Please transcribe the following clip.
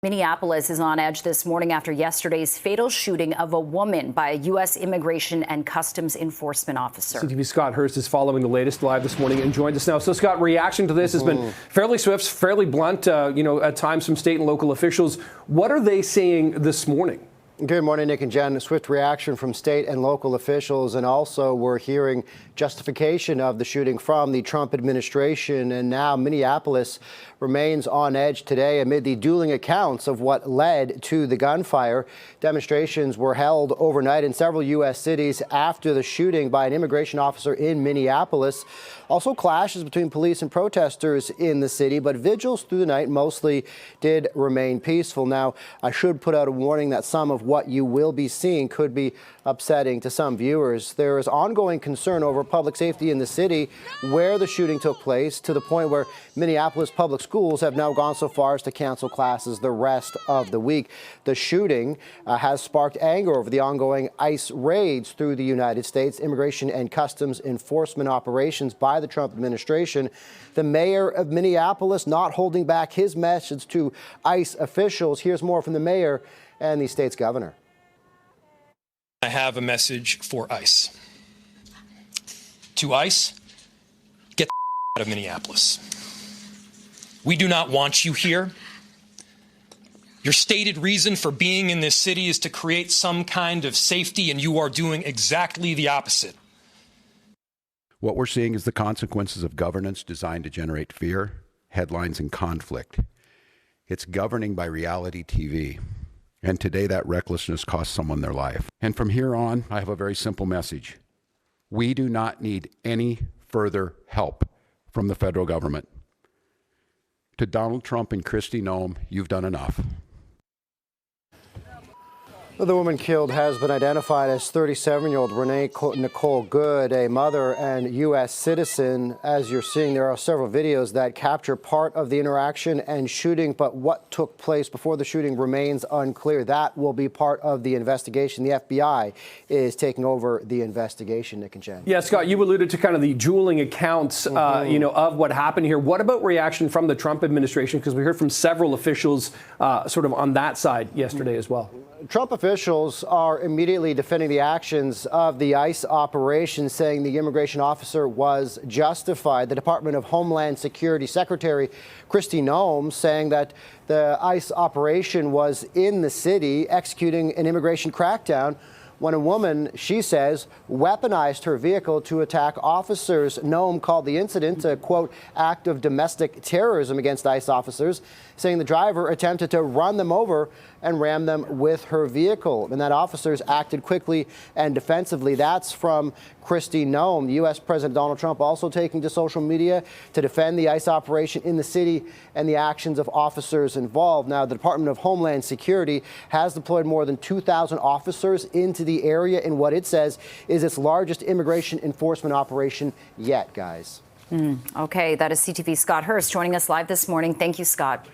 Minneapolis is on edge this morning after yesterday's fatal shooting of a woman by a U.S. Immigration and Customs Enforcement officer. CTV's Scott Hurst is following the latest live this morning and joins us now. So, Scott, reaction to this has been fairly swift, fairly blunt, at times from state and local officials. What are they saying this morning? Good morning, Nick and Jen. A swift reaction from state and local officials, and also we're hearing justification of the shooting from the Trump administration. And now Minneapolis remains on edge today amid the dueling accounts of what led to the gunfire. Demonstrations were held overnight in several U.S. cities after the shooting by an immigration officer in Minneapolis. Also clashes between police and protesters in the city, but vigils through the night mostly did remain peaceful. Now, I should put out a warning that some of what you will be seeing could be upsetting to some viewers. There is ongoing concern over public safety in the city where the shooting took place, to the point where Minneapolis public schools have now gone so far as to cancel classes the rest of the week. The shooting has sparked anger over the ongoing ICE raids through the United States, Immigration and Customs Enforcement operations by the Trump administration. The mayor of Minneapolis not holding back his message to ICE officials. Here's more from the mayor and the state's governor. I have a message for ICE. To ICE, get the out of Minneapolis. We do not want you here. Your stated reason for being in this city is to create some kind of safety, and you are doing exactly the opposite. What we're seeing is the consequences of governance designed to generate fear, headlines, and conflict. It's governing by reality TV. And today that recklessness cost someone their life. And from here on, I have a very simple message. We do not need any further help from the federal government. To Donald Trump and Kristi Noem, you've done enough. The woman killed has been identified as 37-year-old Renee Nicole Good, a mother and U.S. citizen. As you're seeing, there are several videos that capture part of the interaction and shooting, but what took place before the shooting remains unclear. That will be part of the investigation. The FBI is taking over the investigation, Nick and Jen. Yeah, Scott, you alluded to kind of the dueling accounts, of what happened here. What about reaction from the Trump administration? Because we heard from several officials sort of on that side yesterday as well. Trump officials are immediately defending the actions of the ICE operation, saying the immigration officer was justified. The Department of Homeland Security Secretary Kristi Noem saying that the ICE operation was in the city executing an immigration crackdown when a woman, she says, weaponized her vehicle to attack officers. Noem called the incident a, quote, act of domestic terrorism against ICE officers, saying the driver attempted to run them over and ram them with her vehicle, and that officers acted quickly and defensively. That's from Kristi Noem. The U.S. President Donald Trump also taking to social media to defend the ICE operation in the city and the actions of officers involved. Now, the Department of Homeland Security has deployed more than 2,000 officers into the area in what it says is its largest immigration enforcement operation yet, guys. Okay, that is CTV's Scott Hurst joining us live this morning. Thank you, Scott.